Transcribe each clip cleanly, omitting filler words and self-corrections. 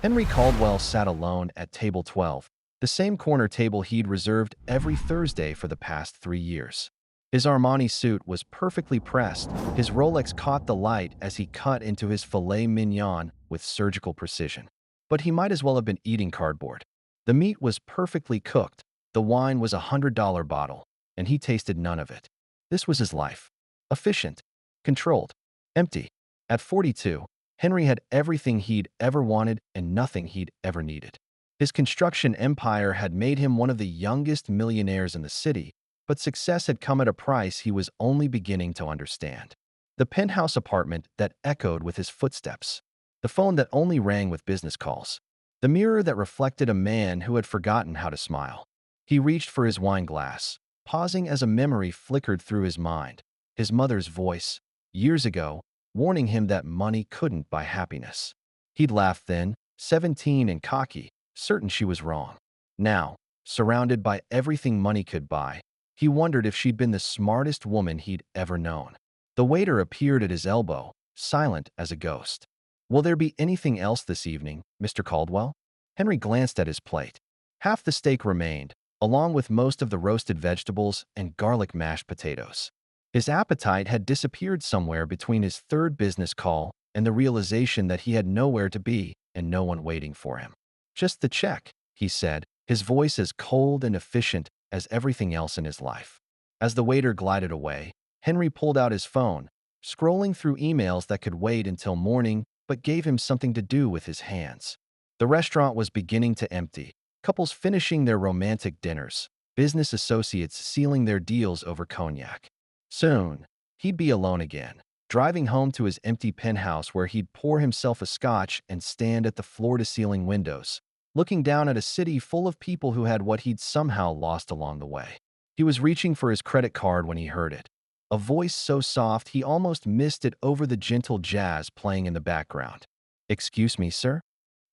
Henry Caldwell sat alone at table 12, the same corner table he'd reserved every Thursday for the past 3 years. His Armani suit was perfectly pressed. His Rolex caught the light as he cut into his filet mignon with surgical precision. But he might as well have been eating cardboard. The meat was perfectly cooked, the wine was $100 bottle, and he tasted none of it. This was his life. Efficient, controlled, empty. At 42, Henry had everything he'd ever wanted and nothing he'd ever needed. His construction empire had made him one of the youngest millionaires in the city, but success had come at a price he was only beginning to understand. The penthouse apartment that echoed with his footsteps. The phone that only rang with business calls. The mirror that reflected a man who had forgotten how to smile. He reached for his wine glass, pausing as a memory flickered through his mind. His mother's voice, years ago, warning him that money couldn't buy happiness. He'd laughed then, 17 and cocky, certain she was wrong. Now, surrounded by everything money could buy, he wondered if she'd been the smartest woman he'd ever known. The waiter appeared at his elbow, silent as a ghost. "Will there be anything else this evening, Mr. Caldwell?" Henry glanced at his plate. Half the steak remained, along with most of the roasted vegetables and garlic mashed potatoes. His appetite had disappeared somewhere between his third business call and the realization that he had nowhere to be and no one waiting for him. "Just the check," he said, his voice as cold and efficient as everything else in his life. As the waiter glided away, Henry pulled out his phone, scrolling through emails that could wait until morning but gave him something to do with his hands. The restaurant was beginning to empty, couples finishing their romantic dinners, business associates sealing their deals over cognac. Soon, he'd be alone again, driving home to his empty penthouse where he'd pour himself a scotch and stand at the floor-to-ceiling windows, looking down at a city full of people who had what he'd somehow lost along the way. He was reaching for his credit card when he heard it. A voice so soft he almost missed it over the gentle jazz playing in the background. "Excuse me, sir?"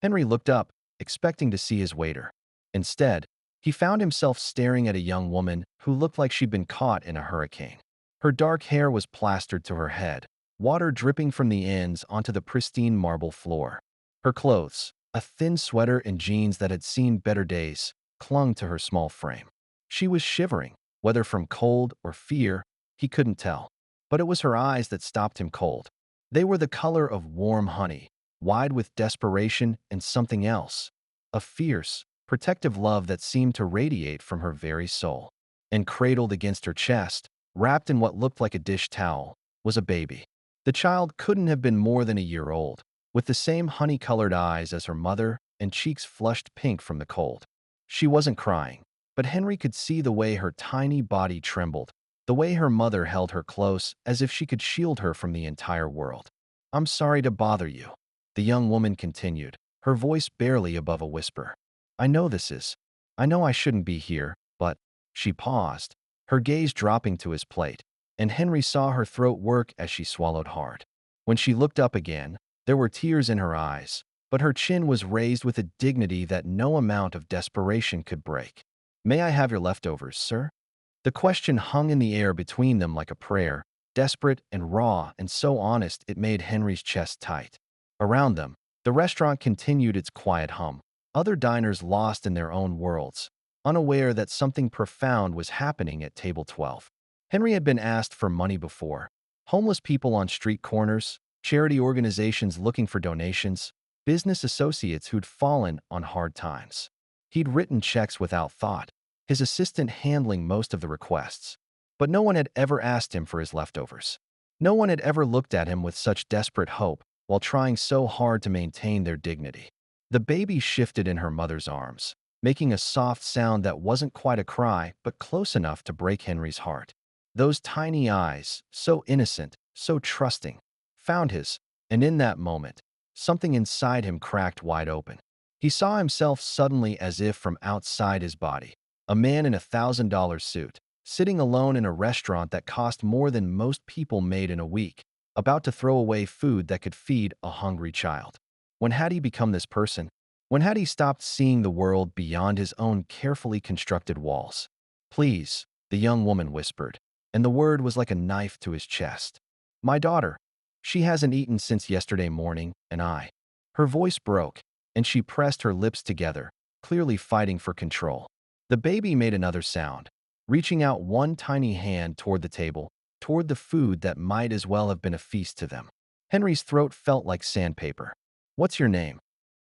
Henry looked up, expecting to see his waiter. Instead, he found himself staring at a young woman who looked like she'd been caught in a hurricane. Her dark hair was plastered to her head, water dripping from the ends onto the pristine marble floor. Her clothes, a thin sweater and jeans that had seen better days, clung to her small frame. She was shivering, whether from cold or fear, he couldn't tell. But it was her eyes that stopped him cold. They were the color of warm honey, wide with desperation and something else. A fierce, protective love that seemed to radiate from her very soul. And cradled against her chest, wrapped in what looked like a dish towel, was a baby. The child couldn't have been more than a year old, with the same honey-colored eyes as her mother and cheeks flushed pink from the cold. She wasn't crying, but Henry could see the way her tiny body trembled, the way her mother held her close as if she could shield her from the entire world. "I'm sorry to bother you," the young woman continued, her voice barely above a whisper. I know I shouldn't be here, but—" She paused, her gaze dropping to his plate, and Henry saw her throat work as she swallowed hard. When she looked up again, there were tears in her eyes, but her chin was raised with a dignity that no amount of desperation could break. "May I have your leftovers, sir?" The question hung in the air between them like a prayer, desperate and raw and so honest it made Henry's chest tight. Around them, the restaurant continued its quiet hum, other diners lost in their own worlds, unaware that something profound was happening at table 12. Henry had been asked for money before. Homeless people on street corners, charity organizations looking for donations, business associates who'd fallen on hard times. He'd written checks without thought, his assistant handling most of the requests. But no one had ever asked him for his leftovers. No one had ever looked at him with such desperate hope while trying so hard to maintain their dignity. The baby shifted in her mother's arms, making a soft sound that wasn't quite a cry but close enough to break Henry's heart. Those tiny eyes, so innocent, so trusting, found his, and in that moment, something inside him cracked wide open. He saw himself suddenly as if from outside his body, a man in $1,000 suit, sitting alone in a restaurant that cost more than most people made in a week, about to throw away food that could feed a hungry child. When had he become this person? When had he stopped seeing the world beyond his own carefully constructed walls? "Please," the young woman whispered, and the word was like a knife to his chest. "My daughter. She hasn't eaten since yesterday morning, and I—" Her voice broke, and she pressed her lips together, clearly fighting for control. The baby made another sound, reaching out one tiny hand toward the table, toward the food that might as well have been a feast to them. Henry's throat felt like sandpaper. "What's your name?"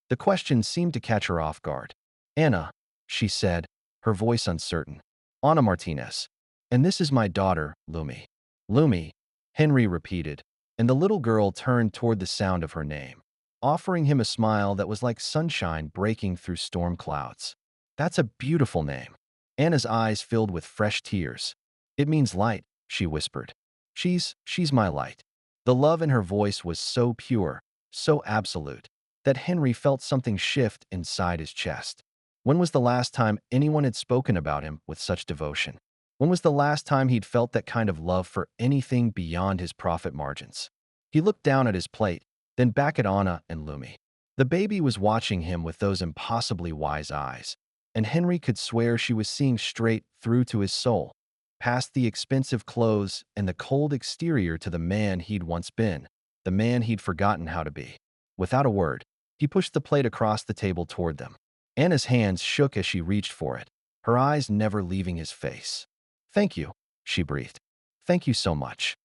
The question seemed to catch her off guard. "Anna," she said, her voice uncertain. "Anna Martinez. And this is my daughter, Lumi." "Lumi," Henry repeated, and the little girl turned toward the sound of her name, offering him a smile that was like sunshine breaking through storm clouds. "That's a beautiful name." Anna's eyes filled with fresh tears. "It means light," she whispered. She's my light." The love in her voice was so pure, so absolute, that Henry felt something shift inside his chest. When was the last time anyone had spoken about him with such devotion? When was the last time he'd felt that kind of love for anything beyond his profit margins? He looked down at his plate, then back at Anna and Lumi. The baby was watching him with those impossibly wise eyes, and Henry could swear she was seeing straight through to his soul, past the expensive clothes and the cold exterior to the man he'd once been, the man he'd forgotten how to be. Without a word, he pushed the plate across the table toward them. Anna's hands shook as she reached for it, her eyes never leaving his face. "Thank you," she breathed. "Thank you so much."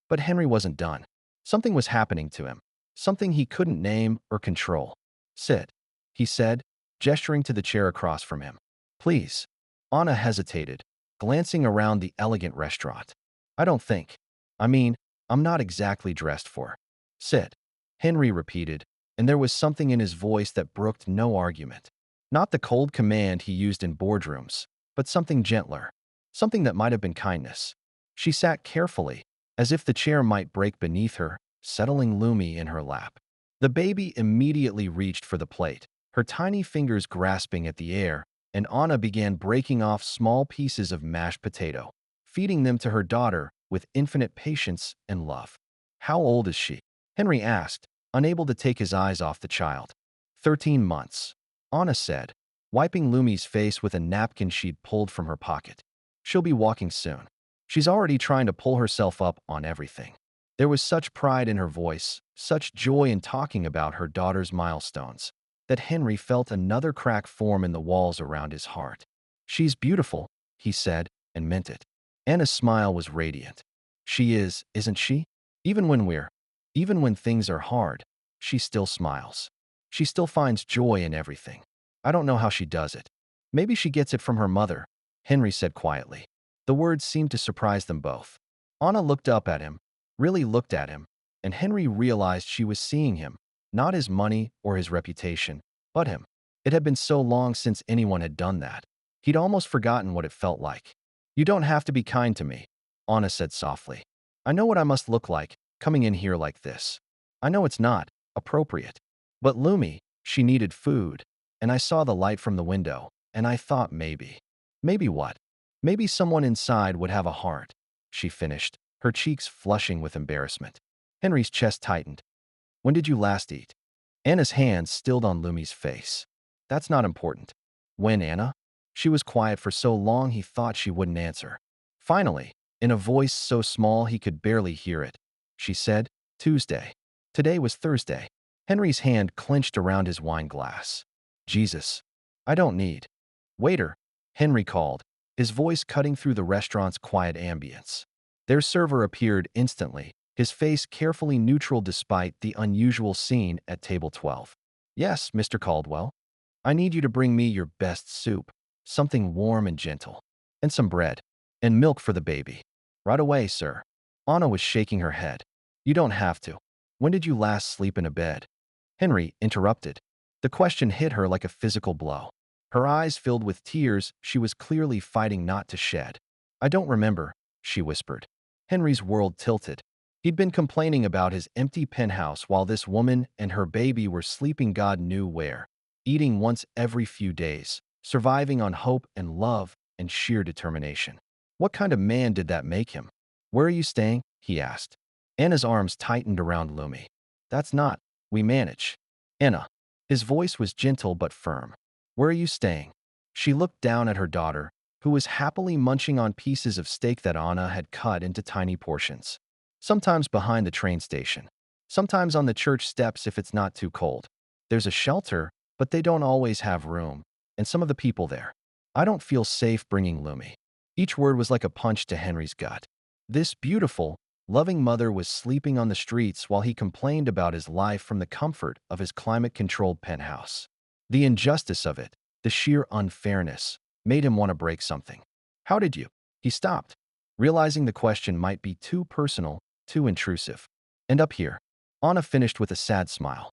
But Henry wasn't done. Something was happening to him, something he couldn't name or control. "Sit," he said, gesturing to the chair across from him. "Please." Anna hesitated, glancing around the elegant restaurant. "I don't think. I mean, I'm not exactly dressed for." "Sit," Henry repeated, and there was something in his voice that brooked no argument. Not the cold command he used in boardrooms, but something gentler, something that might have been kindness. She sat carefully, as if the chair might break beneath her, settling Lumi in her lap. The baby immediately reached for the plate, her tiny fingers grasping at the air, and Anna began breaking off small pieces of mashed potato, feeding them to her daughter with infinite patience and love. "How old is she?" Henry asked, unable to take his eyes off the child. 13 months, Anna said, wiping Lumi's face with a napkin she'd pulled from her pocket. "She'll be walking soon. She's already trying to pull herself up on everything." There was such pride in her voice, such joy in talking about her daughter's milestones, that Henry felt another crack form in the walls around his heart. "She's beautiful," he said, and meant it. Anna's smile was radiant. "She is, isn't she? Even when things are hard, she still smiles. She still finds joy in everything. I don't know how she does it. Maybe she gets it from her mother," Henry said quietly. The words seemed to surprise them both. Anna looked up at him, really looked at him, and Henry realized she was seeing him, not his money or his reputation, but him. It had been so long since anyone had done that. He'd almost forgotten what it felt like. "You don't have to be kind to me," Anna said softly. "I know what I must look like, coming in here like this. I know it's not appropriate. But Lumi, she needed food, and I saw the light from the window, and I thought maybe." "Maybe what?" "Maybe someone inside would have a heart," she finished, her cheeks flushing with embarrassment. Henry's chest tightened. "When did you last eat?" Anna's hands stilled on Lumi's face. "That's not important." "When, Anna?" She was quiet for so long he thought she wouldn't answer. Finally, in a voice so small he could barely hear it, she said, "Tuesday." Today was Thursday. Henry's hand clenched around his wine glass. "Jesus, I don't need." "Waiter," Henry called, his voice cutting through the restaurant's quiet ambience. Their server appeared instantly, his face carefully neutral despite the unusual scene at table 12. "Yes, Mr. Caldwell. I need you to bring me your best soup, something warm and gentle, and some bread, and milk for the baby." "Right away, sir." Anna was shaking her head. "You don't have to. When did you last sleep in a bed?" Henry interrupted. The question hit her like a physical blow. Her eyes filled with tears she was clearly fighting not to shed. "I don't remember," she whispered. Henry's world tilted. He'd been complaining about his empty penthouse while this woman and her baby were sleeping God knew where, eating once every few days, surviving on hope and love and sheer determination. What kind of man did that make him? "Where are you staying?" he asked. Anna's arms tightened around Lumi. "That's not. We manage." "Anna." His voice was gentle but firm. "Where are you staying?" She looked down at her daughter, who was happily munching on pieces of steak that Anna had cut into tiny portions. "Sometimes behind the train station. Sometimes on the church steps if it's not too cold. There's a shelter," but they don't always have room, and some of the people there. I don't feel safe bringing Lumi. Each word was like a punch to Henry's gut. This beautiful, loving mother was sleeping on the streets while he complained about his life from the comfort of his climate-controlled penthouse. The injustice of it, the sheer unfairness, made him want to break something. How did you? He stopped, realizing the question might be too personal, too intrusive. End up here. Anna finished with a sad smile.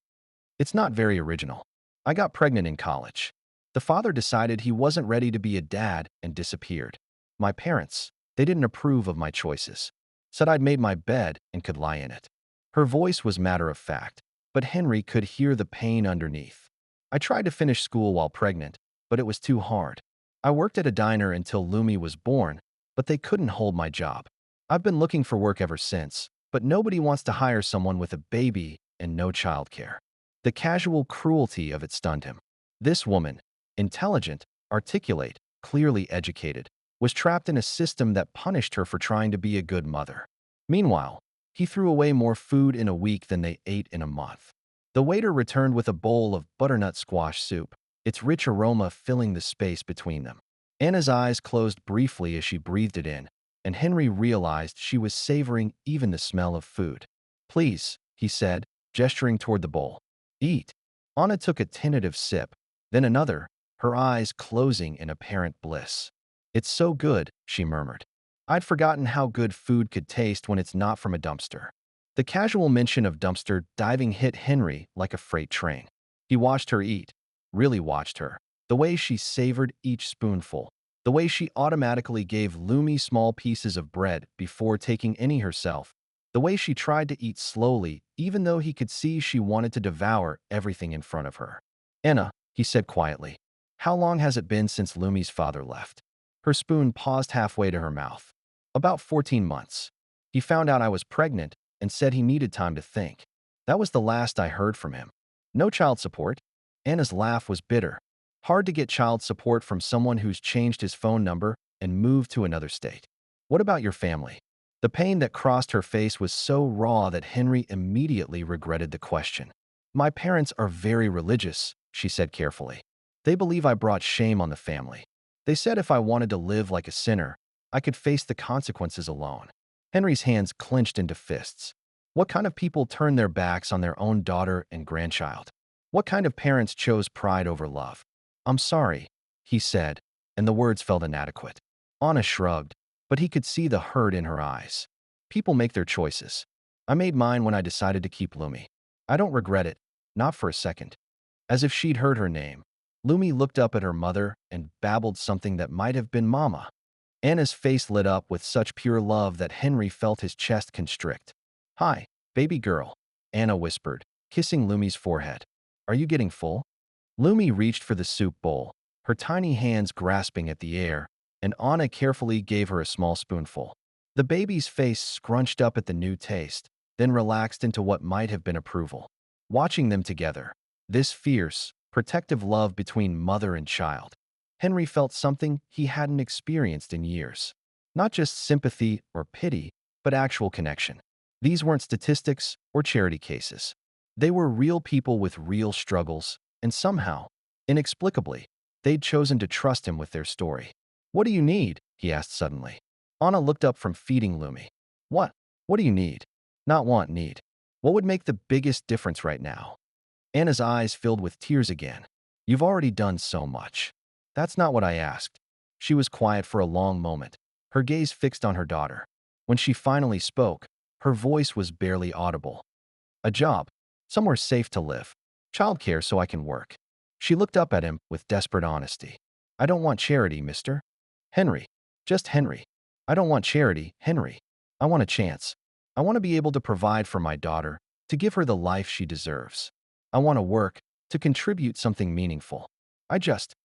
It's not very original. I got pregnant in college. The father decided he wasn't ready to be a dad and disappeared. My parents, they didn't approve of my choices. Said I'd made my bed and could lie in it. Her voice was matter of fact, but Henry could hear the pain underneath. I tried to finish school while pregnant, but it was too hard. I worked at a diner until Lumi was born, but they couldn't hold my job. I've been looking for work ever since, but nobody wants to hire someone with a baby and no childcare. The casual cruelty of it stunned him. This woman, intelligent, articulate, clearly educated, was trapped in a system that punished her for trying to be a good mother. Meanwhile, he threw away more food in a week than they ate in a month. The waiter returned with a bowl of butternut squash soup, its rich aroma filling the space between them. Anna's eyes closed briefly as she breathed it in, and Henry realized she was savoring even the smell of food. Please, he said, gesturing toward the bowl. Eat. Anna took a tentative sip, then another, her eyes closing in apparent bliss. It's so good, she murmured. I'd forgotten how good food could taste when it's not from a dumpster. The casual mention of dumpster diving hit Henry like a freight train. He watched her eat, really watched her. The way she savored each spoonful, the way she automatically gave Lumi small pieces of bread before taking any herself, the way she tried to eat slowly even though he could see she wanted to devour everything in front of her. Anna, he said quietly, how long has it been since Lumi's father left? Her spoon paused halfway to her mouth. About 14 months. He found out I was pregnant and said he needed time to think. That was the last I heard from him. No child support? Anna's laugh was bitter. Hard to get child support from someone who's changed his phone number and moved to another state. What about your family? The pain that crossed her face was so raw that Henry immediately regretted the question. My parents are very religious, she said carefully. They believe I brought shame on the family. They said if I wanted to live like a sinner, I could face the consequences alone. Henry's hands clenched into fists. What kind of people turn their backs on their own daughter and grandchild? What kind of parents chose pride over love? I'm sorry, he said, and the words felt inadequate. Anna shrugged, but he could see the hurt in her eyes. People make their choices. I made mine when I decided to keep Lumi. I don't regret it, not for a second. As if she'd heard her name, Lumi looked up at her mother and babbled something that might have been Mama. Anna's face lit up with such pure love that Henry felt his chest constrict. Hi, baby girl, Anna whispered, kissing Lumi's forehead. Are you getting full? Lumi reached for the soup bowl, her tiny hands grasping at the air, and Anna carefully gave her a small spoonful. The baby's face scrunched up at the new taste, then relaxed into what might have been approval. Watching them together, this fierce, protective love between mother and child, Henry felt something he hadn't experienced in years. Not just sympathy or pity, but actual connection. These weren't statistics or charity cases. They were real people with real struggles, and somehow, inexplicably, they'd chosen to trust him with their story. What do you need? He asked suddenly. Anna looked up from feeding Lumi. What? What do you need? Not want, need. What would make the biggest difference right now? Anna's eyes filled with tears again. You've already done so much. That's not what I asked. She was quiet for a long moment, her gaze fixed on her daughter. When she finally spoke, her voice was barely audible. A job, somewhere safe to live, childcare so I can work. She looked up at him with desperate honesty. I don't want charity, mister. Henry. Just Henry. I don't want charity, Henry. I want a chance. I want to be able to provide for my daughter, to give her the life she deserves. I want to work, to contribute something meaningful. I just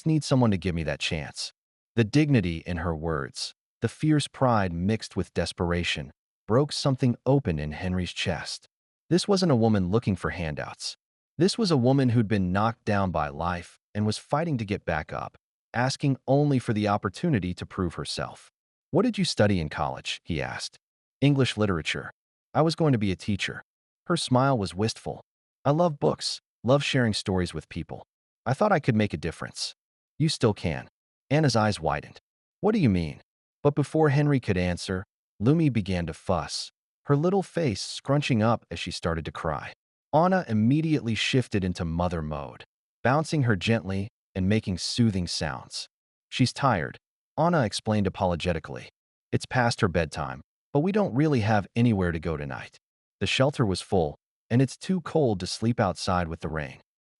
need someone to give me that chance. The dignity in her words, the fierce pride mixed with desperation, broke something open in Henry's chest. This wasn't a woman looking for handouts. This was a woman who'd been knocked down by life and was fighting to get back up, asking only for the opportunity to prove herself. What did you study in college? He asked. English literature. I was going to be a teacher. Her smile was wistful. I love books, Love sharing stories with people. I thought I could make a difference. You still can. Anna's eyes widened. What do you mean? But before Henry could answer, Lumi began to fuss, her little face scrunching up as she started to cry. Anna immediately shifted into mother mode, bouncing her gently and making soothing sounds. She's tired, Anna explained apologetically. It's past her bedtime, but we don't really have anywhere to go tonight. The shelter was full, and it's too cold to sleep outside with the rain.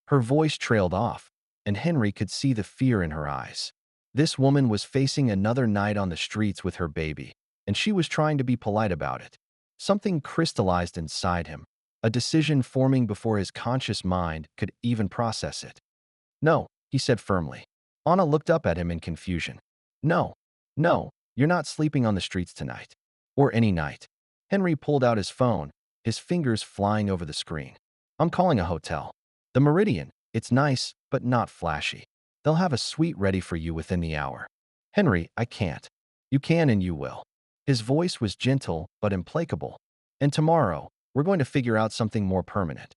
Her voice trailed off, and Henry could see the fear in her eyes. This woman was facing another night on the streets with her baby, and she was trying to be polite about it. Something crystallized inside him, a decision forming before his conscious mind could even process it. No, he said firmly. Anna looked up at him in confusion. No, no, you're not sleeping on the streets tonight. Or any night. Henry pulled out his phone, his fingers flying over the screen. I'm calling a hotel. The Meridian. It's nice, but not flashy. They'll have a suite ready for you within the hour. Henry, I can't. You can and you will. His voice was gentle but implacable. And tomorrow, we're going to figure out something more permanent.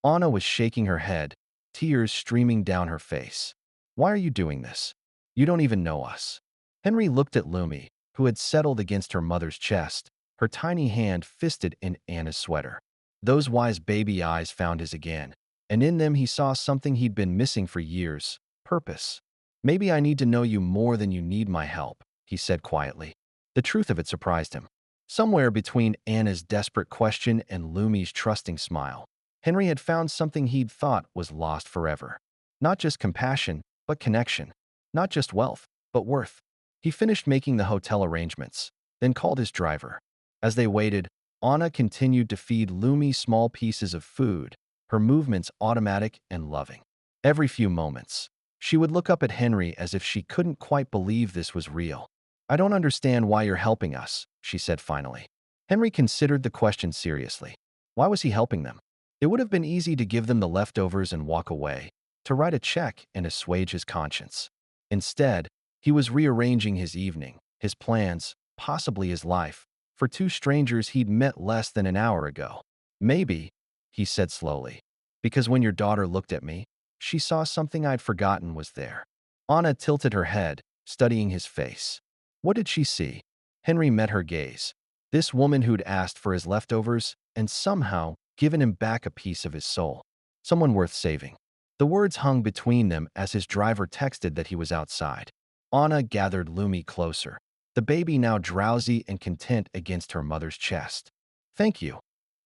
Anna was shaking her head, tears streaming down her face. Why are you doing this? You don't even know us. Henry looked at Lumi, who had settled against her mother's chest, her tiny hand fisted in Anna's sweater. Those wise baby eyes found his again, and in them he saw something he'd been missing for years: purpose. Maybe I need to know you more than you need my help, he said quietly. The truth of it surprised him. Somewhere between Anna's desperate question and Lumi's trusting smile, Henry had found something he'd thought was lost forever. Not just compassion, but connection. Not just wealth, but worth. He finished making the hotel arrangements, then called his driver. As they waited, Anna continued to feed Lumi small pieces of food, her movements automatic and loving. Every few moments, she would look up at Henry as if she couldn't quite believe this was real. I don't understand why you're helping us, she said finally. Henry considered the question seriously. Why was he helping them? It would have been easy to give them the leftovers and walk away, to write a check and assuage his conscience. Instead, he was rearranging his evening, his plans, possibly his life, for two strangers he'd met less than an hour ago. Maybe, he said slowly, because when your daughter looked at me, she saw something I'd forgotten was there. Anna tilted her head, studying his face. What did she see? Henry met her gaze. This woman who'd asked for his leftovers and somehow given him back a piece of his soul. Someone worth saving. The words hung between them as his driver texted that he was outside. Anna gathered Lumi closer, the baby now drowsy and content against her mother's chest. Thank you,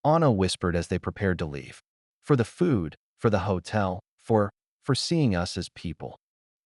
Anna whispered as they prepared to leave. For the food, for the hotel, for seeing us as people.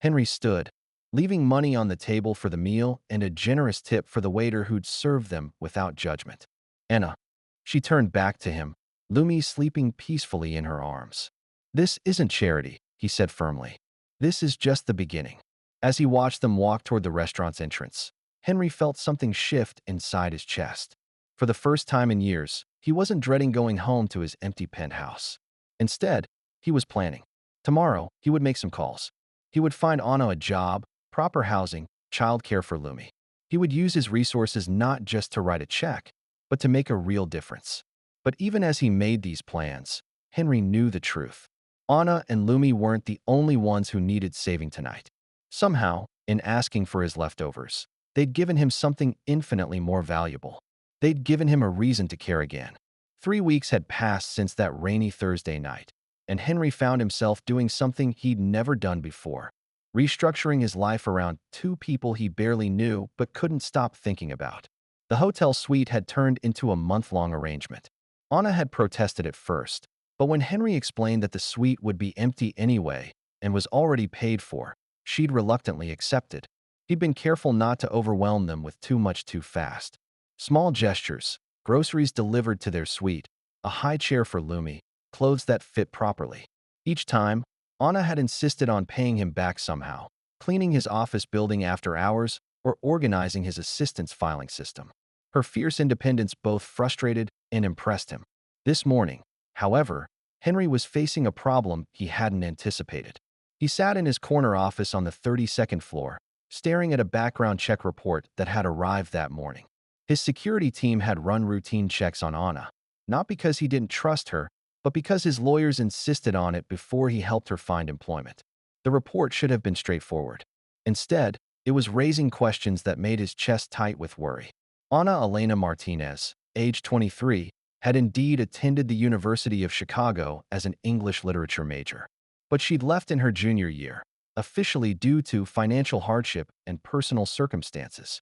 Henry stood, leaving money on the table for the meal and a generous tip for the waiter who'd served them without judgment. Anna. She turned back to him, Lumi sleeping peacefully in her arms. This isn't charity, he said firmly. This is just the beginning. As he watched them walk toward the restaurant's entrance, Henry felt something shift inside his chest. For the first time in years, he wasn't dreading going home to his empty penthouse. Instead, he was planning. Tomorrow, he would make some calls. He would find Anna a job, proper housing, childcare for Lumi. He would use his resources not just to write a check, but to make a real difference. But even as he made these plans, Henry knew the truth. Anna and Lumi weren't the only ones who needed saving tonight. Somehow, in asking for his leftovers, they'd given him something infinitely more valuable. They'd given him a reason to care again. 3 weeks had passed since that rainy Thursday night, and Henry found himself doing something he'd never done before, restructuring his life around two people he barely knew but couldn't stop thinking about. The hotel suite had turned into a month-long arrangement. Anna had protested at first, but when Henry explained that the suite would be empty anyway and was already paid for, she'd reluctantly accepted. He'd been careful not to overwhelm them with too much too fast. Small gestures, groceries delivered to their suite, a high chair for Lumi, clothes that fit properly. Each time, Anna had insisted on paying him back somehow, cleaning his office building after hours or organizing his assistant's filing system. Her fierce independence both frustrated and impressed him. This morning, however, Henry was facing a problem he hadn't anticipated. He sat in his corner office on the 32nd floor, staring at a background check report that had arrived that morning. His security team had run routine checks on Anna, not because he didn't trust her, but because his lawyers insisted on it before he helped her find employment. The report should have been straightforward. Instead, it was raising questions that made his chest tight with worry. Ana Elena Martinez, age 23, had indeed attended the University of Chicago as an English literature major. But she'd left in her junior year, officially due to financial hardship and personal circumstances.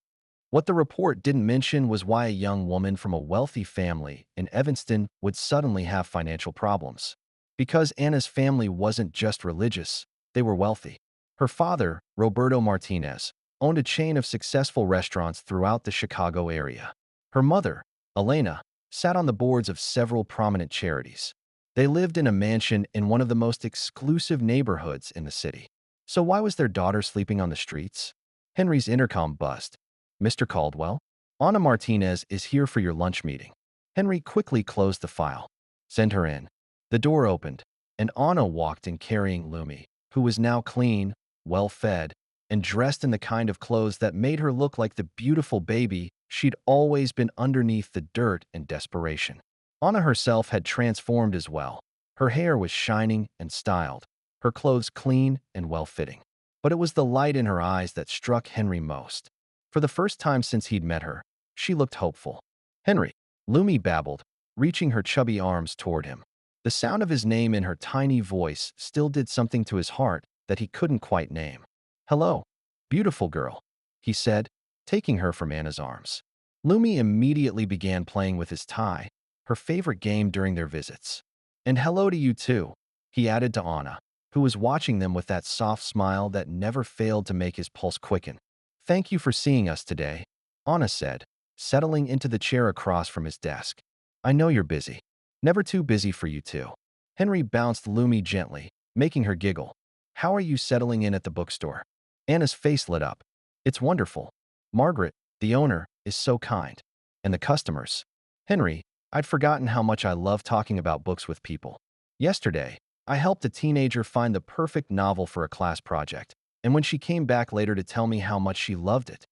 What the report didn't mention was why a young woman from a wealthy family in Evanston would suddenly have financial problems. Because Anna's family wasn't just religious, they were wealthy. Her father, Roberto Martinez, owned a chain of successful restaurants throughout the Chicago area. Her mother, Elena, sat on the boards of several prominent charities. They lived in a mansion in one of the most exclusive neighborhoods in the city. So why was their daughter sleeping on the streets? Henry's intercom buzzed. Mr. Caldwell, Ana Martinez is here for your lunch meeting. Henry quickly closed the file. Send her in. The door opened, and Ana walked in carrying Lumi, who was now clean, well-fed, and dressed in the kind of clothes that made her look like the beautiful baby she'd always been underneath the dirt and desperation. Ana herself had transformed as well. Her hair was shining and styled, her clothes clean and well-fitting. But it was the light in her eyes that struck Henry most. For the first time since he'd met her, she looked hopeful. Henry, Lumi babbled, reaching her chubby arms toward him. The sound of his name in her tiny voice still did something to his heart that he couldn't quite name. Hello, beautiful girl, he said, taking her from Anna's arms. Lumi immediately began playing with his tie, her favorite game during their visits. And hello to you too, he added to Ana, who was watching them with that soft smile that never failed to make his pulse quicken. Thank you for seeing us today, Ana said, settling into the chair across from his desk. I know you're busy. Never too busy for you two. Henry bounced Lumi gently, making her giggle. How are you settling in at the bookstore? Anna's face lit up. It's wonderful. Margaret, the owner, is so kind. And the customers. Henry, I'd forgotten how much I love talking about books with people. Yesterday, I helped a teenager find the perfect novel for a class project, and when she came back later to tell me how much she loved it,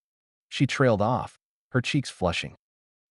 she trailed off, her cheeks flushing.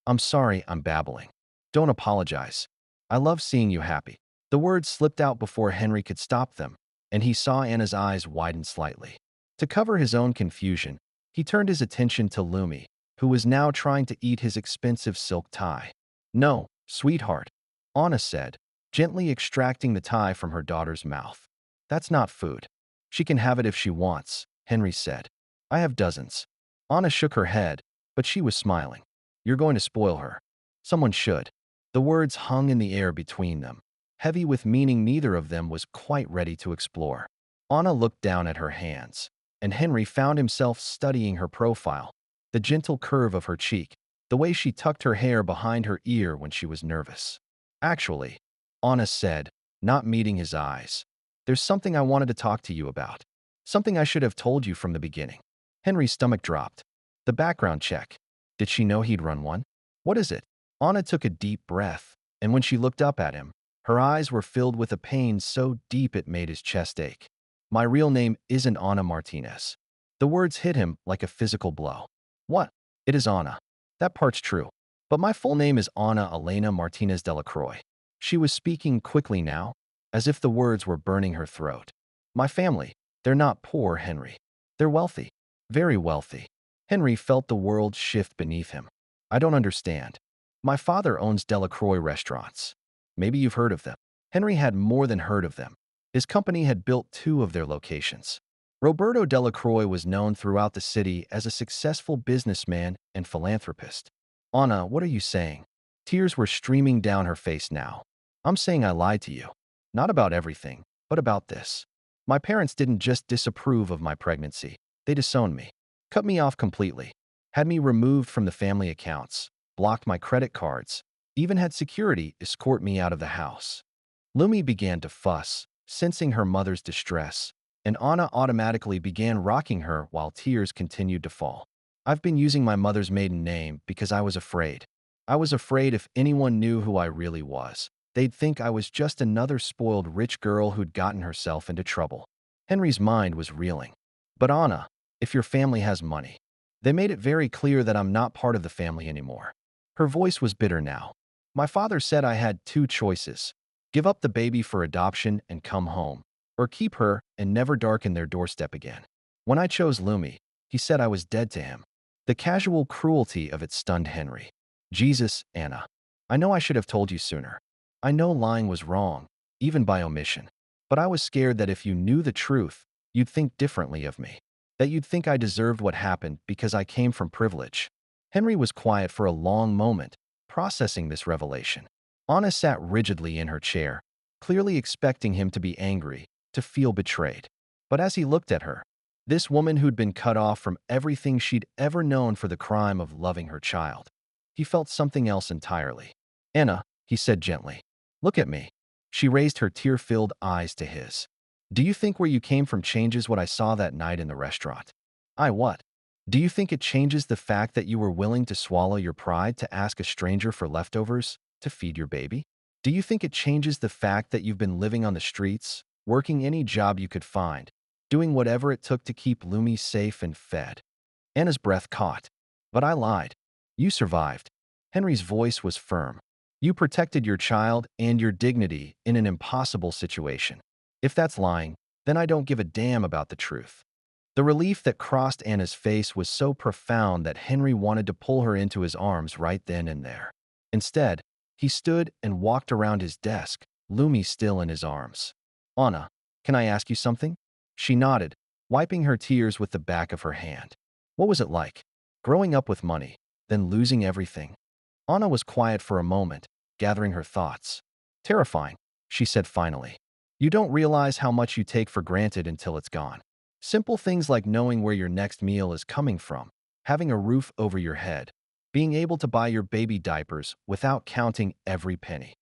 I'm sorry I'm babbling. Don't apologize. I love seeing you happy. The words slipped out before Henry could stop them, and he saw Anna's eyes widen slightly. To cover his own confusion, he turned his attention to Lumi, who was now trying to eat his expensive silk tie. No, sweetheart, Anna said, gently extracting the tie from her daughter's mouth. That's not food. She can have it if she wants, Henry said. I have dozens. Anna shook her head, but she was smiling. You're going to spoil her. Someone should. The words hung in the air between them, heavy with meaning neither of them was quite ready to explore. Anna looked down at her hands, and Henry found himself studying her profile, the gentle curve of her cheek, the way she tucked her hair behind her ear when she was nervous. Actually, Anna said, not meeting his eyes, there's something I wanted to talk to you about. Something I should have told you from the beginning. Henry's stomach dropped. The background check. Did she know he'd run one? What is it? Anna took a deep breath, and when she looked up at him, her eyes were filled with a pain so deep it made his chest ache. My real name isn't Ana Martinez. The words hit him like a physical blow. What? It is Ana. That part's true. But my full name is Ana Elena Martinez Delacroix. She was speaking quickly now, as if the words were burning her throat. My family, they're not poor, Henry. They're wealthy. Very wealthy. Henry felt the world shift beneath him. I don't understand. My father owns Delacroix restaurants. Maybe you've heard of them. Henry had more than heard of them. His company had built 2 of their locations. Roberto Delacroix was known throughout the city as a successful businessman and philanthropist. Anna, what are you saying? Tears were streaming down her face now. I'm saying I lied to you. Not about everything, but about this. My parents didn't just disapprove of my pregnancy. They disowned me. Cut me off completely. Had me removed from the family accounts. Blocked my credit cards. Even had security escort me out of the house. Lumi began to fuss, sensing her mother's distress, and Anna automatically began rocking her while tears continued to fall. I've been using my mother's maiden name because I was afraid. I was afraid if anyone knew who I really was, they'd think I was just another spoiled rich girl who'd gotten herself into trouble. Henry's mind was reeling. But Anna, if your family has money. They made it very clear that I'm not part of the family anymore. Her voice was bitter now. My father said I had 2 choices. Give up the baby for adoption and come home, or keep her and never darken their doorstep again. When I chose Lumi, he said I was dead to him. The casual cruelty of it stunned Henry. Jesus, Anna. I know I should have told you sooner. I know lying was wrong, even by omission. But I was scared that if you knew the truth, you'd think differently of me. That you'd think I deserved what happened because I came from privilege. Henry was quiet for a long moment, processing this revelation. Anna sat rigidly in her chair, clearly expecting him to be angry, to feel betrayed. But as he looked at her, this woman who'd been cut off from everything she'd ever known for the crime of loving her child, he felt something else entirely. Anna, he said gently, look at me. She raised her tear-filled eyes to his. Do you think where you came from changes what I saw that night in the restaurant? What? Do you think it changes the fact that you were willing to swallow your pride to ask a stranger for leftovers to feed your baby? Do you think it changes the fact that you've been living on the streets, working any job you could find, doing whatever it took to keep Lumi safe and fed? Anna's breath caught. But I lied. You survived. Henry's voice was firm. You protected your child and your dignity in an impossible situation. If that's lying, then I don't give a damn about the truth. The relief that crossed Anna's face was so profound that Henry wanted to pull her into his arms right then and there. Instead, he stood and walked around his desk, Lumi still in his arms. Anna, can I ask you something? She nodded, wiping her tears with the back of her hand. What was it like? Growing up with money, then losing everything? Anna was quiet for a moment, gathering her thoughts. Terrifying, she said finally. You don't realize how much you take for granted until it's gone. Simple things like knowing where your next meal is coming from, having a roof over your head, being able to buy your baby diapers without counting every penny.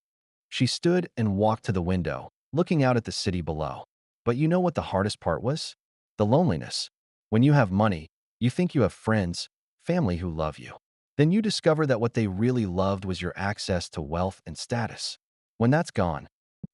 She stood and walked to the window, looking out at the city below. But you know what the hardest part was? The loneliness. When you have money, you think you have friends, family who love you. Then you discover that what they really loved was your access to wealth and status. When that's gone,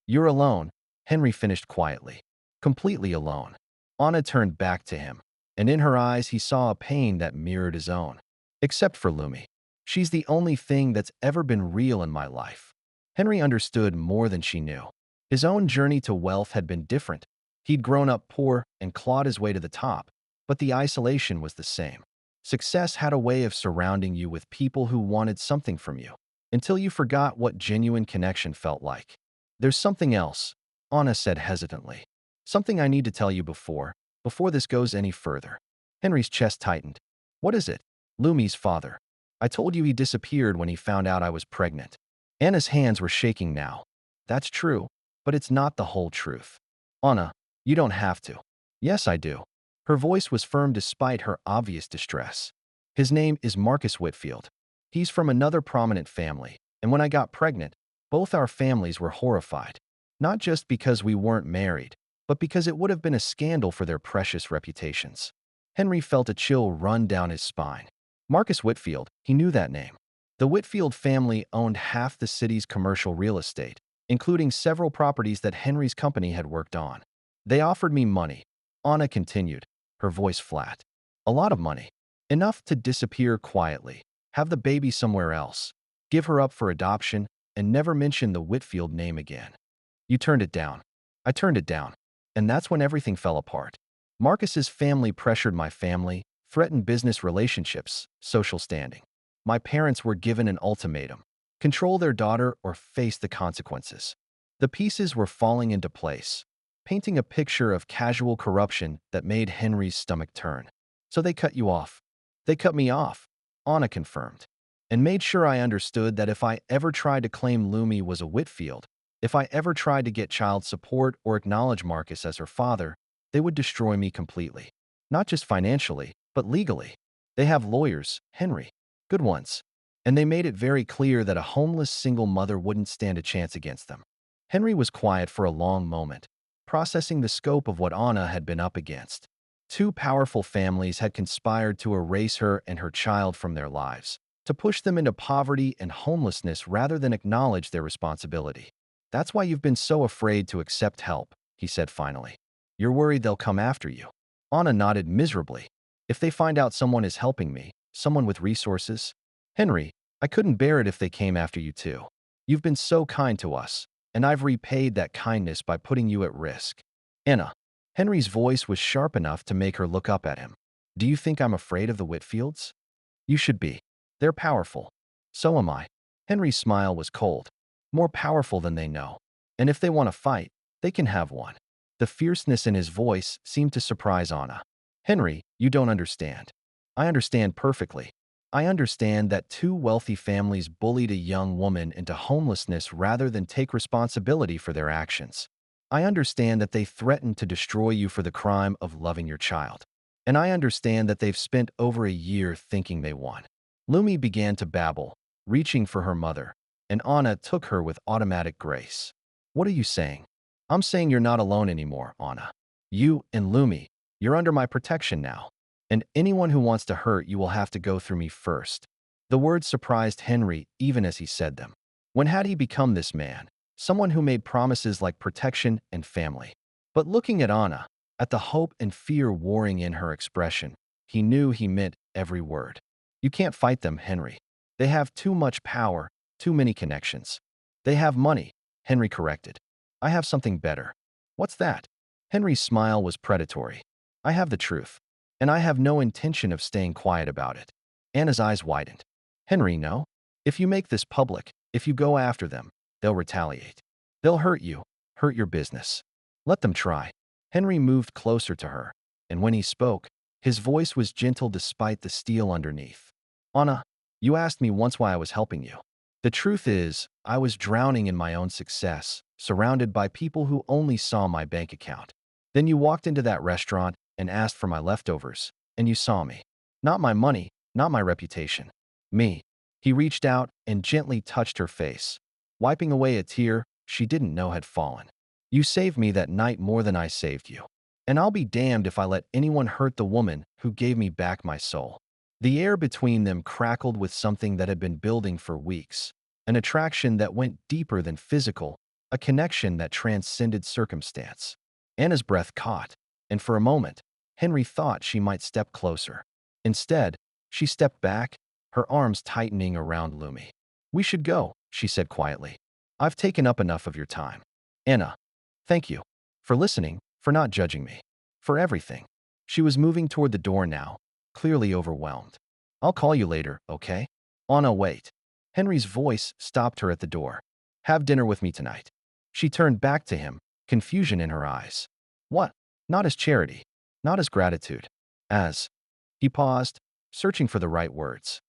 you're alone, Henry finished quietly. Completely alone. Anna turned back to him, and in her eyes he saw a pain that mirrored his own. Except for Lumi. She's the only thing that's ever been real in my life. Henry understood more than she knew. His own journey to wealth had been different. He'd grown up poor and clawed his way to the top, but the isolation was the same. Success had a way of surrounding you with people who wanted something from you, until you forgot what genuine connection felt like. There's something else, Anna said hesitantly. Something I need to tell you before this goes any further. Henry's chest tightened. What is it? Lumi's father. I told you he disappeared when he found out I was pregnant. Anna's hands were shaking now. That's true, but it's not the whole truth. Anna, you don't have to. Yes, I do. Her voice was firm despite her obvious distress. His name is Marcus Whitfield. He's from another prominent family, and when I got pregnant, both our families were horrified. Not just because we weren't married, but because it would have been a scandal for their precious reputations. Henry felt a chill run down his spine. Marcus Whitfield, he knew that name. The Whitfield family owned half the city's commercial real estate, including several properties that Henry's company had worked on. They offered me money, Anna continued, her voice flat. A lot of money. Enough to disappear quietly, have the baby somewhere else, give her up for adoption, and never mention the Whitfield name again. You turned it down. I turned it down. And that's when everything fell apart. Marcus's family pressured my family, threatened business relationships, social standing. My parents were given an ultimatum: control their daughter or face the consequences. The pieces were falling into place, painting a picture of casual corruption that made Henry's stomach turn. So they cut you off. They cut me off, Anna confirmed, and made sure I understood that if I ever tried to claim Lumi was a Whitfield, if I ever tried to get child support or acknowledge Marcus as her father, they would destroy me completely. Not just financially, but legally. They have lawyers, Henry. Good ones. And they made it very clear that a homeless single mother wouldn't stand a chance against them. Henry was quiet for a long moment, processing the scope of what Anna had been up against. Two powerful families had conspired to erase her and her child from their lives, to push them into poverty and homelessness rather than acknowledge their responsibility. That's why you've been so afraid to accept help, he said finally. You're worried they'll come after you. Anna nodded miserably. If they find out someone is helping me, someone with resources? Henry, I couldn't bear it if they came after you too. You've been so kind to us. and I've repaid that kindness by putting you at risk. Anna. Henry's voice was sharp enough to make her look up at him. Do you think I'm afraid of the Whitfields? You should be. They're powerful. So am I. Henry's smile was cold. More powerful than they know. And if they want to fight, they can have one. The fierceness in his voice seemed to surprise Anna. Henry, you don't understand. I understand perfectly. I understand that two wealthy families bullied a young woman into homelessness rather than take responsibility for their actions. I understand that they threatened to destroy you for the crime of loving your child. And I understand that they've spent over a year thinking they won. Lumi began to babble, reaching for her mother, and Anna took her with automatic grace. What are you saying? I'm saying you're not alone anymore, Anna. You and Lumi, you're under my protection now. And anyone who wants to hurt you will have to go through me first. The words surprised Henry even as he said them. When had he become this man? Someone who made promises like protection and family. But looking at Anna, at the hope and fear warring in her expression, he knew he meant every word. You can't fight them, Henry. They have too much power, too many connections. They have money, Henry corrected. I have something better. What's that? Henry's smile was predatory. I have the truth. And I have no intention of staying quiet about it. Anna's eyes widened. Henry, no. If you make this public, if you go after them, they'll retaliate. They'll hurt you, hurt your business. Let them try. Henry moved closer to her, and when he spoke, his voice was gentle despite the steel underneath. Anna, you asked me once why I was helping you. The truth is, I was drowning in my own success, surrounded by people who only saw my bank account. Then you walked into that restaurant and asked for my leftovers, and you saw me. Not my money, not my reputation. Me. He reached out and gently touched her face, wiping away a tear she didn't know had fallen. You saved me that night more than I saved you. And I'll be damned if I let anyone hurt the woman who gave me back my soul. The air between them crackled with something that had been building for weeks, an attraction that went deeper than physical, a connection that transcended circumstance. Anna's breath caught, and for a moment, Henry thought she might step closer. Instead, she stepped back, her arms tightening around Lumi. We should go, she said quietly. I've taken up enough of your time. Anna, thank you. For listening, for not judging me. For everything. She was moving toward the door now, clearly overwhelmed. I'll call you later, okay? Anna, wait. Henry's voice stopped her at the door. Have dinner with me tonight. She turned back to him, confusion in her eyes. What? Not as charity. Not as gratitude. As. He paused, searching for the right words.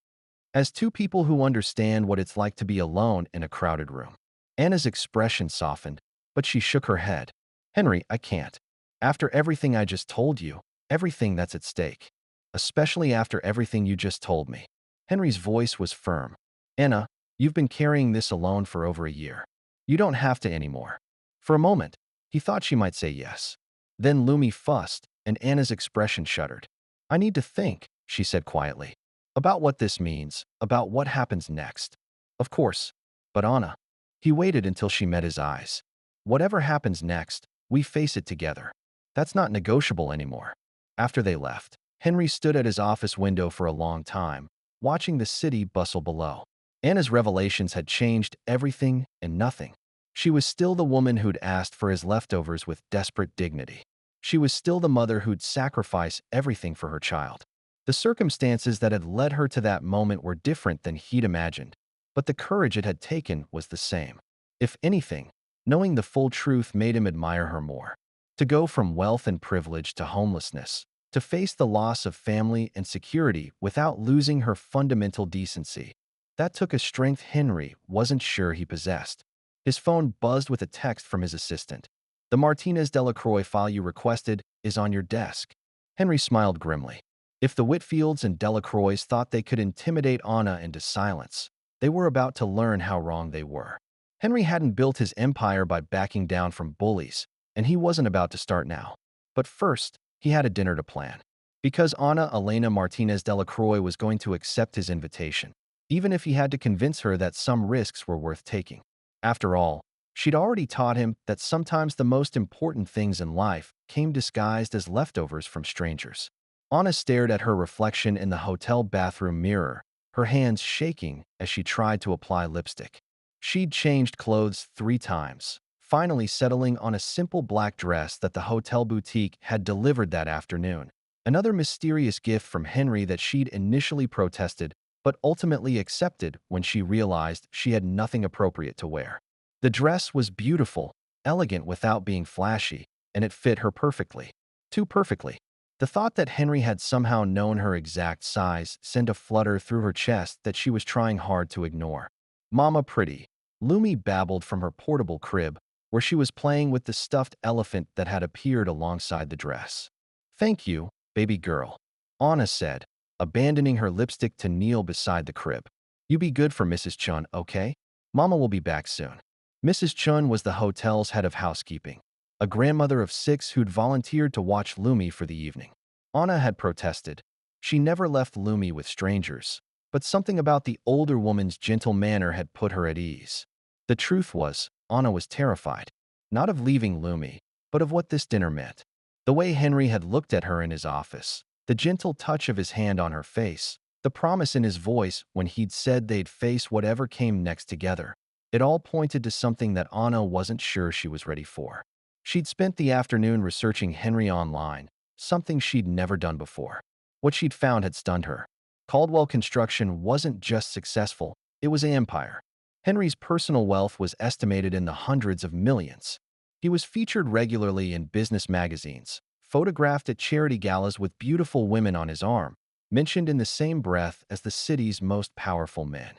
As two people who understand what it's like to be alone in a crowded room. Anna's expression softened, but she shook her head. Henry, I can't. After everything I just told you, everything that's at stake. Especially after everything you just told me. Henry's voice was firm. Anna, you've been carrying this alone for over a year. You don't have to anymore. For a moment, he thought she might say yes. Then Lumi fussed, and Anna's expression shuddered. I need to think, she said quietly. About what this means, about what happens next. Of course. But Anna. He waited until she met his eyes. Whatever happens next, we face it together. That's not negotiable anymore. After they left, Henry stood at his office window for a long time, watching the city bustle below. Anna's revelations had changed everything and nothing. She was still the woman who'd asked for his leftovers with desperate dignity. She was still the mother who'd sacrifice everything for her child. The circumstances that had led her to that moment were different than he'd imagined, but the courage it had taken was the same. If anything, knowing the full truth made him admire her more. To go from wealth and privilege to homelessness, to face the loss of family and security without losing her fundamental decency. That took a strength Henry wasn't sure he possessed. His phone buzzed with a text from his assistant. The Martinez Delacroix file you requested is on your desk. Henry smiled grimly. If the Whitfields and Delacroix thought they could intimidate Anna into silence, they were about to learn how wrong they were. Henry hadn't built his empire by backing down from bullies, and he wasn't about to start now. But first, he had a dinner to plan. Because Anna Elena Martinez Delacroix was going to accept his invitation, even if he had to convince her that some risks were worth taking. After all, she'd already taught him that sometimes the most important things in life came disguised as leftovers from strangers. Anna stared at her reflection in the hotel bathroom mirror, her hands shaking as she tried to apply lipstick. She'd changed clothes 3 times, finally settling on a simple black dress that the hotel boutique had delivered that afternoon. Another mysterious gift from Henry that she'd initially protested, but ultimately accepted when she realized she had nothing appropriate to wear. The dress was beautiful, elegant without being flashy, and it fit her perfectly. Too perfectly. The thought that Henry had somehow known her exact size sent a flutter through her chest that she was trying hard to ignore. "Mama pretty," Lumi babbled from her portable crib, where she was playing with the stuffed elephant that had appeared alongside the dress. "Thank you, baby girl," Anna said, abandoning her lipstick to kneel beside the crib. "You be good for Mrs. Chun, okay? Mama will be back soon." Mrs. Chun was the hotel's head of housekeeping, a grandmother of 6 who'd volunteered to watch Lumi for the evening. Anna had protested. She never left Lumi with strangers, but something about the older woman's gentle manner had put her at ease. The truth was, Anna was terrified, not of leaving Lumi, but of what this dinner meant. The way Henry had looked at her in his office, the gentle touch of his hand on her face, the promise in his voice when he'd said they'd face whatever came next together. It all pointed to something that Anna wasn't sure she was ready for. She'd spent the afternoon researching Henry online, something she'd never done before. What she'd found had stunned her. Caldwell Construction wasn't just successful, it was an empire. Henry's personal wealth was estimated in the hundreds of millions. He was featured regularly in business magazines, photographed at charity galas with beautiful women on his arm, mentioned in the same breath as the city's most powerful men.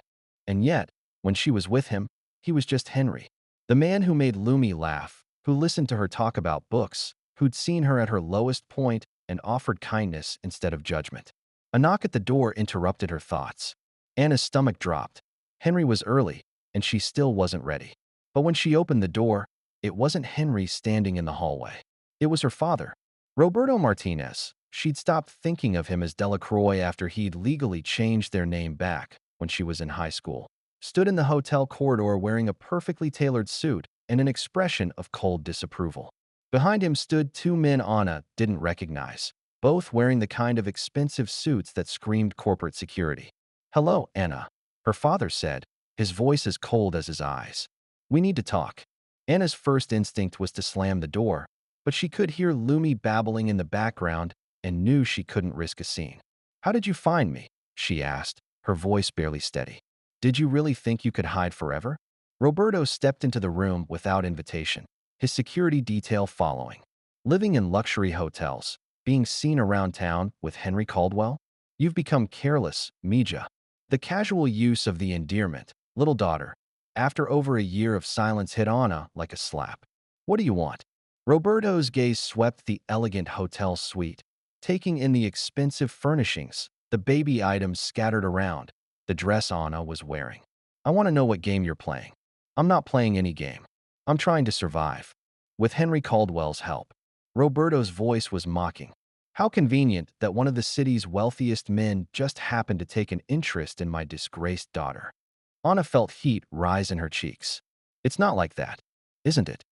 And yet, when she was with him, he was just Henry, the man who made Lumi laugh, who listened to her talk about books, who'd seen her at her lowest point and offered kindness instead of judgment. A knock at the door interrupted her thoughts. Anna's stomach dropped. Henry was early, and she still wasn't ready. But when she opened the door, it wasn't Henry standing in the hallway. It was her father, Roberto Martinez. She'd stopped thinking of him as Delacroix after he'd legally changed their name back when she was in high school. Stood in the hotel corridor wearing a perfectly tailored suit and an expression of cold disapproval. Behind him stood 2 men Anna didn't recognize, both wearing the kind of expensive suits that screamed corporate security. "Hello, Anna," her father said, his voice as cold as his eyes. "We need to talk." Anna's first instinct was to slam the door, but she could hear Lumi babbling in the background and knew she couldn't risk a scene. "How did you find me?" she asked, her voice barely steady. "Did you really think you could hide forever?" Roberto stepped into the room without invitation, his security detail following. "Living in luxury hotels, being seen around town with Henry Caldwell? You've become careless, Mija." The casual use of the endearment, "little daughter," after over a year of silence hit Anna like a slap. "What do you want?" Roberto's gaze swept the elegant hotel suite, taking in the expensive furnishings, the baby items scattered around, the dress Anna was wearing. "I want to know what game you're playing." "I'm not playing any game. I'm trying to survive. With Henry Caldwell's help." Roberto's voice was mocking. "How convenient that one of the city's wealthiest men just happened to take an interest in my disgraced daughter." Anna felt heat rise in her cheeks. "It's not like that, isn't it?"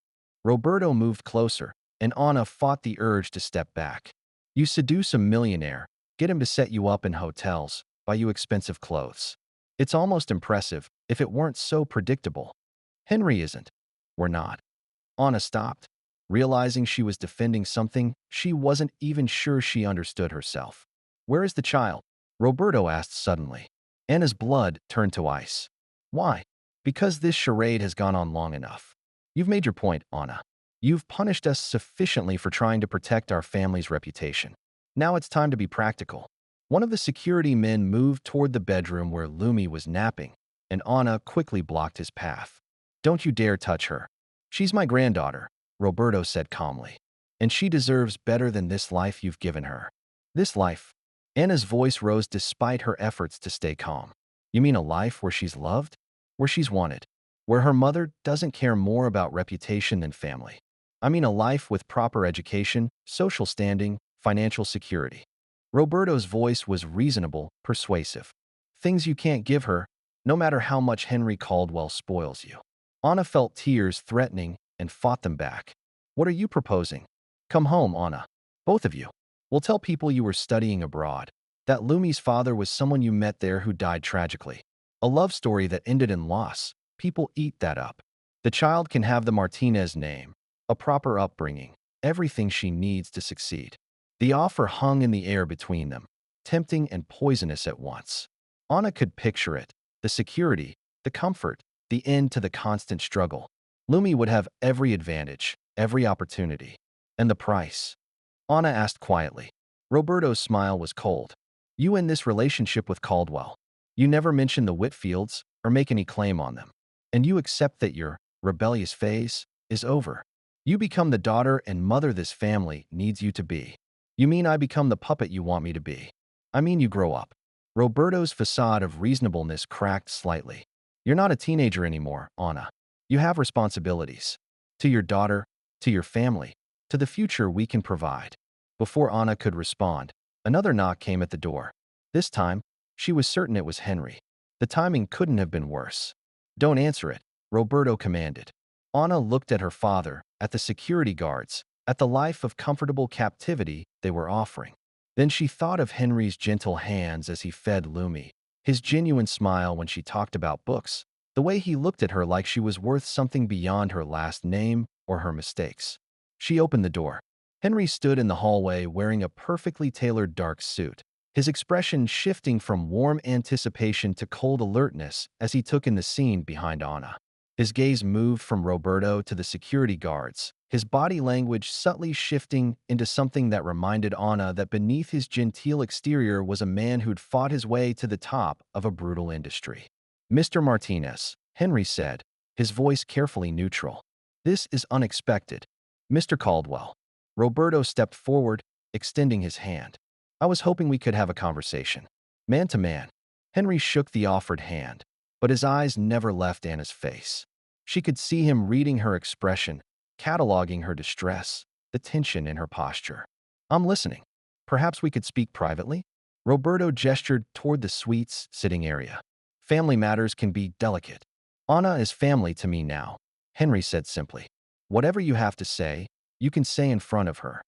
Roberto moved closer, and Anna fought the urge to step back. "You seduce a millionaire, get him to set you up in hotels, buy you expensive clothes. It's almost impressive if it weren't so predictable. Henry isn't. We're not." Anna stopped, realizing she was defending something she wasn't even sure she understood herself. "Where is the child?" Roberto asked suddenly. Anna's blood turned to ice. "Why?" "Because this charade has gone on long enough. You've made your point, Anna. You've punished us sufficiently for trying to protect our family's reputation. Now it's time to be practical." One of the security men moved toward the bedroom where Lumi was napping, and Anna quickly blocked his path. "Don't you dare touch her. She's my granddaughter," Roberto said calmly. "And she deserves better than this life you've given her." "This life?" Anna's voice rose despite her efforts to stay calm. "You mean a life where she's loved? Where she's wanted? Where her mother doesn't care more about reputation than family? I mean a life with proper education, social standing, financial security." Roberto's voice was reasonable, persuasive. "Things you can't give her, no matter how much Henry Caldwell spoils you." Anna felt tears threatening and fought them back. "What are you proposing?" "Come home, Anna. Both of you. We'll tell people you were studying abroad, that Lumi's father was someone you met there who died tragically. A love story that ended in loss. People eat that up. The child can have the Martinez name, a proper upbringing, everything she needs to succeed. The offer hung in the air between them, tempting and poisonous at once. Anna could picture it, the security, the comfort, the end to the constant struggle. Lumi would have every advantage, every opportunity. And the price? Anna asked quietly. Roberto's smile was cold. You end this relationship with Caldwell. You never mention the Whitfields or make any claim on them. And you accept that your rebellious phase is over. You become the daughter and mother this family needs you to be. You mean I become the puppet you want me to be? I mean you grow up. Roberto's facade of reasonableness cracked slightly. You're not a teenager anymore, Anna. You have responsibilities. To your daughter, to your family, to the future we can provide. Before Anna could respond, another knock came at the door. This time, she was certain it was Henry. The timing couldn't have been worse. Don't answer it, Roberto commanded. Anna looked at her father, at the security guards, at the life of comfortable captivity they were offering. Then she thought of Henry's gentle hands as he fed Lumi, his genuine smile when she talked about books, the way he looked at her like she was worth something beyond her last name or her mistakes. She opened the door. Henry stood in the hallway wearing a perfectly tailored dark suit, his expression shifting from warm anticipation to cold alertness as he took in the scene behind Anna. His gaze moved from Roberto to the security guards, his body language subtly shifting into something that reminded Anna that beneath his genteel exterior was a man who'd fought his way to the top of a brutal industry. Mr. Martinez, Henry said, his voice carefully neutral. This is unexpected. Mr. Caldwell. Roberto stepped forward, extending his hand. I was hoping we could have a conversation. Man to man. Henry shook the offered hand, but his eyes never left Anna's face. She could see him reading her expression, cataloging her distress, the tension in her posture. I'm listening. Perhaps we could speak privately? Roberto gestured toward the suite's sitting area. Family matters can be delicate. Anna is family to me now, Henry said simply. Whatever you have to say, you can say in front of her.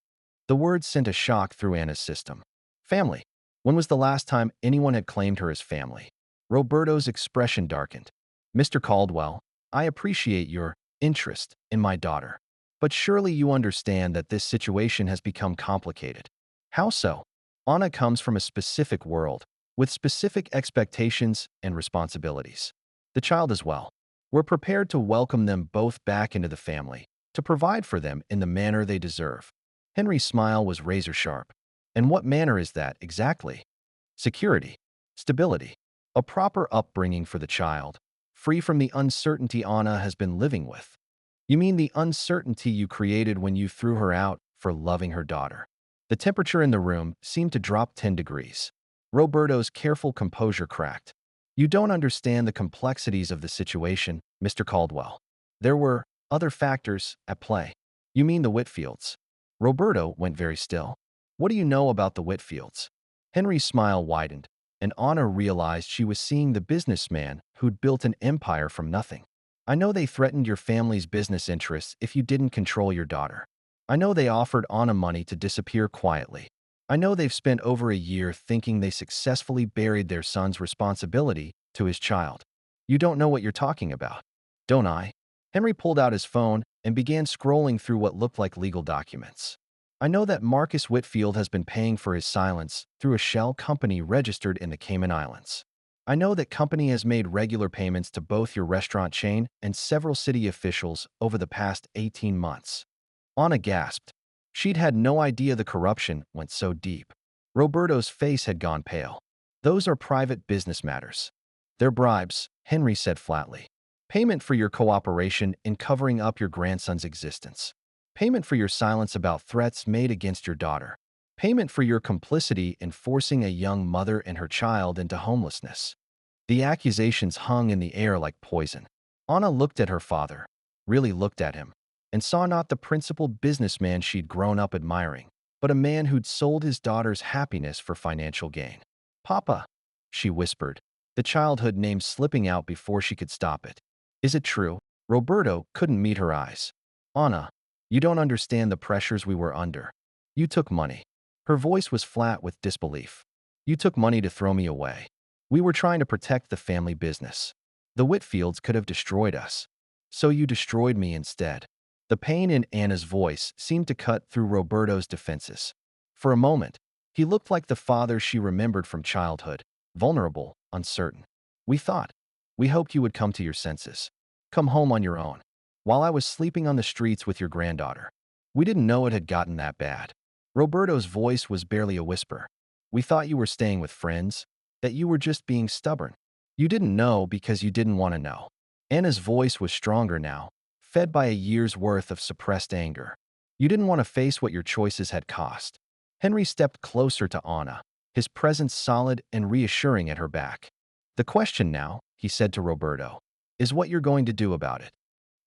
The words sent a shock through Anna's system. Family. When was the last time anyone had claimed her as family? Roberto's expression darkened. Mr. Caldwell, I appreciate your interest in my daughter. But surely you understand that this situation has become complicated. How so? Anna comes from a specific world, with specific expectations and responsibilities. The child as well. We're prepared to welcome them both back into the family, to provide for them in the manner they deserve. Henry's smile was razor-sharp. And what manner is that exactly? Security, stability, a proper upbringing for the child, free from the uncertainty Anna has been living with. You mean the uncertainty you created when you threw her out for loving her daughter? The temperature in the room seemed to drop 10 degrees. Roberto's careful composure cracked. You don't understand the complexities of the situation, Mr. Caldwell. There were other factors at play. You mean the Whitfields? Roberto went very still. What do you know about the Whitfields? Henry's smile widened, and Anna realized she was seeing the businessman who'd built an empire from nothing. I know they threatened your family's business interests if you didn't control your daughter. I know they offered Anna money to disappear quietly. I know they've spent over a year thinking they successfully buried their son's responsibility to his child. You don't know what you're talking about, don't I? Henry pulled out his phone and began scrolling through what looked like legal documents. I know that Marcus Whitfield has been paying for his silence through a shell company registered in the Cayman Islands. I know that company has made regular payments to both your restaurant chain and several city officials over the past 18 months. Anna gasped. She'd had no idea the corruption went so deep. Roberto's face had gone pale. Those are private business matters. They're bribes, Henry said flatly. Payment for your cooperation in covering up your grandson's existence. Payment for your silence about threats made against your daughter. Payment for your complicity in forcing a young mother and her child into homelessness. The accusations hung in the air like poison. Anna looked at her father, really looked at him, and saw not the principled businessman she'd grown up admiring, but a man who'd sold his daughter's happiness for financial gain. Papa, she whispered, the childhood name slipping out before she could stop it. Is it true? Roberto couldn't meet her eyes. Anna, you don't understand the pressures we were under. You took money. Her voice was flat with disbelief. You took money to throw me away. We were trying to protect the family business. The Whitfields could have destroyed us. So you destroyed me instead. The pain in Anna's voice seemed to cut through Roberto's defenses. For a moment, he looked like the father she remembered from childhood, vulnerable, uncertain. We thought. We hoped you would come to your senses. Come home on your own. While I was sleeping on the streets with your granddaughter. We didn't know it had gotten that bad. Roberto's voice was barely a whisper. We thought you were staying with friends, that you were just being stubborn. You didn't know because you didn't want to know. Anna's voice was stronger now, fed by a year's worth of suppressed anger. You didn't want to face what your choices had cost. Henry stepped closer to Anna, his presence solid and reassuring at her back. The question now, he said to Roberto, is what you're going to do about it.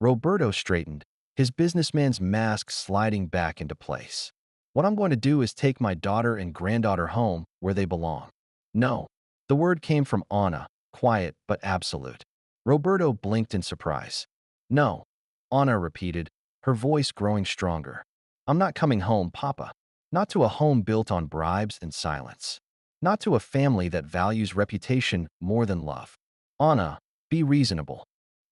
Roberto straightened, his businessman's mask sliding back into place. What I'm going to do is take my daughter and granddaughter home where they belong. No. The word came from Anna, quiet but absolute. Roberto blinked in surprise. No. Anna repeated, her voice growing stronger. I'm not coming home, Papa. Not to a home built on bribes and silence. Not to a family that values reputation more than love. Anna, be reasonable.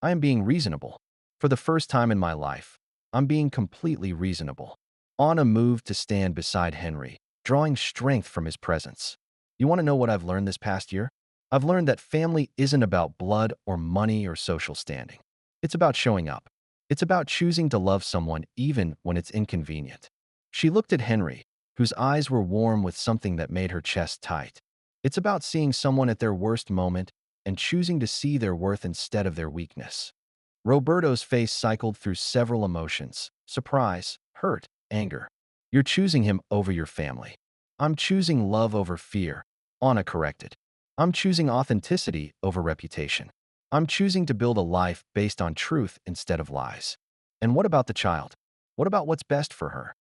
I am being reasonable. For the first time in my life, I'm being completely reasonable. Anna moved to stand beside Henry, drawing strength from his presence. You want to know what I've learned this past year? I've learned that family isn't about blood or money or social standing. It's about showing up. It's about choosing to love someone even when it's inconvenient. She looked at Henry, whose eyes were warm with something that made her chest tight. It's about seeing someone at their worst moment and choosing to see their worth instead of their weakness. Roberto's face cycled through several emotions: surprise, hurt, anger. You're choosing him over your family. I'm choosing love over fear, Anna corrected. I'm choosing authenticity over reputation. I'm choosing to build a life based on truth instead of lies. And what about the child? What about what's best for her?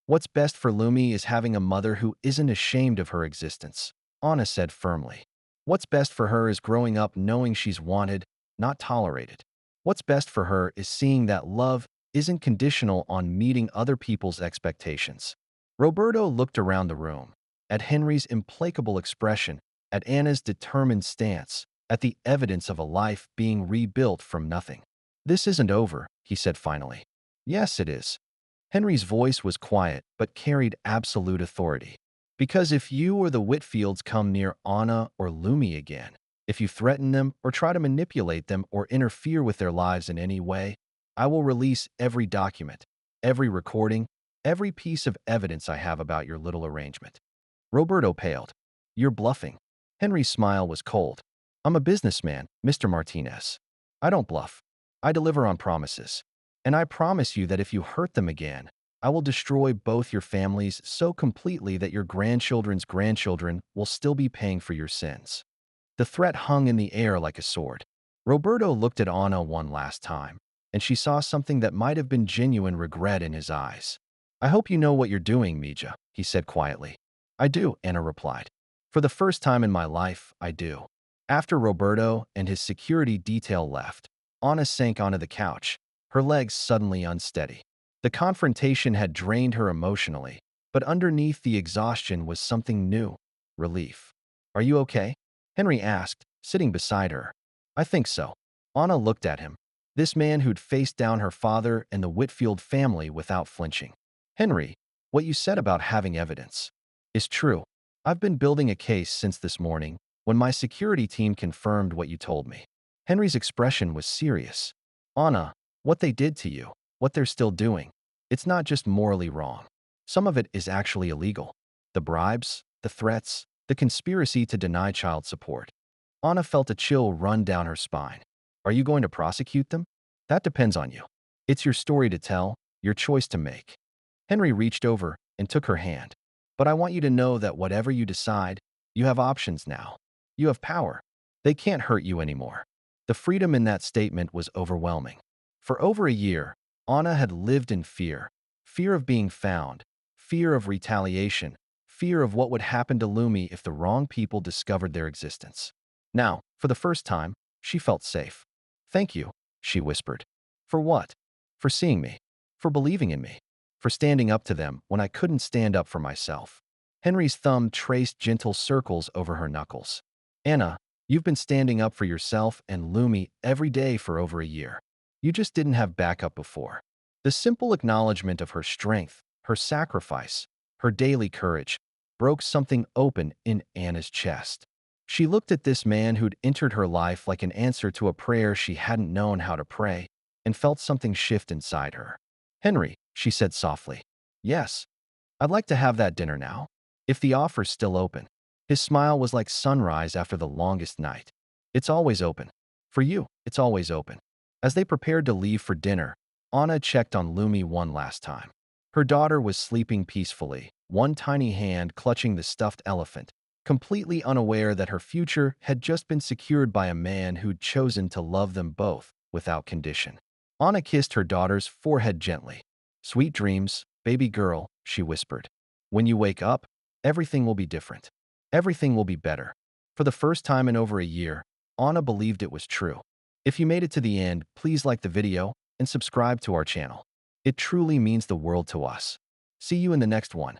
What's best for Lumi is having a mother who isn't ashamed of her existence, Anna said firmly. What's best for her is growing up knowing she's wanted, not tolerated. What's best for her is seeing that love isn't conditional on meeting other people's expectations. Roberto looked around the room, at Henry's implacable expression, at Anna's determined stance, at the evidence of a life being rebuilt from nothing. This isn't over, he said finally. Yes, it is. Henry's voice was quiet but carried absolute authority. Because if you or the Whitfields come near Anna or Lumi again, if you threaten them or try to manipulate them or interfere with their lives in any way, I will release every document, every recording, every piece of evidence I have about your little arrangement. Roberto paled. You're bluffing. Henry's smile was cold. I'm a businessman, Mr. Martinez. I don't bluff. I deliver on promises. And I promise you that if you hurt them again, I will destroy both your families so completely that your grandchildren's grandchildren will still be paying for your sins. The threat hung in the air like a sword. Roberto looked at Anna one last time, and she saw something that might have been genuine regret in his eyes. I hope you know what you're doing, Mija, he said quietly. I do, Anna replied. For the first time in my life, I do. After Roberto and his security detail left, Anna sank onto the couch, her legs suddenly unsteady. The confrontation had drained her emotionally, but underneath the exhaustion was something new: relief. Are you okay? Henry asked, sitting beside her. I think so. Anna looked at him, this man who'd faced down her father and the Whitfield family without flinching. Henry, what you said about having evidence is true. I've been building a case since this morning when my security team confirmed what you told me. Henry's expression was serious. Anna, what they did to you, what they're still doing, it's not just morally wrong. Some of it is actually illegal. The bribes, the threats, the conspiracy to deny child support. Anna felt a chill run down her spine. Are you going to prosecute them? That depends on you. It's your story to tell, your choice to make. Henry reached over and took her hand. But I want you to know that whatever you decide, you have options now. You have power. They can't hurt you anymore. The freedom in that statement was overwhelming. For over a year, Anna had lived in fear. Fear of being found. Fear of retaliation. Fear of what would happen to Lumi if the wrong people discovered their existence. Now, for the first time, she felt safe. Thank you, she whispered. For what? For seeing me. For believing in me. For standing up to them when I couldn't stand up for myself. Henry's thumb traced gentle circles over her knuckles. Anna, You've been standing up for yourself and Lumi every day for over a year. You just didn't have backup before. The simple acknowledgement of her strength, her sacrifice, her daily courage, broke something open in Anna's chest. She looked at this man who'd entered her life like an answer to a prayer she hadn't known how to pray, and felt something shift inside her. "Henry," she said softly. "Yes, I'd like to have that dinner now, if the offer's still open." His smile was like sunrise after the longest night. "It's always open. For you, it's always open." As they prepared to leave for dinner, Anna checked on Lumi one last time. Her daughter was sleeping peacefully, one tiny hand clutching the stuffed elephant, completely unaware that her future had just been secured by a man who'd chosen to love them both without condition. Anna kissed her daughter's forehead gently. "Sweet dreams, baby girl," she whispered. "When you wake up, everything will be different. Everything will be better." For the first time in over a year, Anna believed it was true. If you made it to the end, please like the video and subscribe to our channel. It truly means the world to us. See you in the next one.